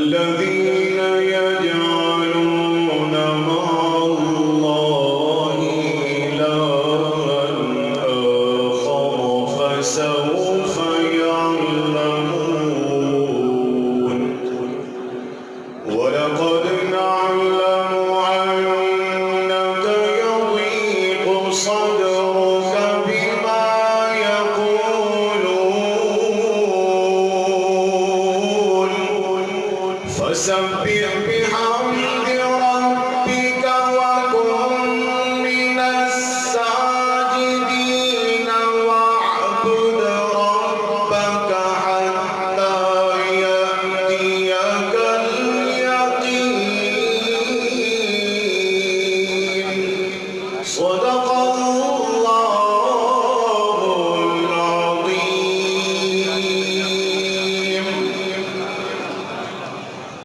الذين يجعلون مع الله إلها آخر فسوف يعلمون ولقد نعلم أنك يضيق صدرك بما يقولون فسبح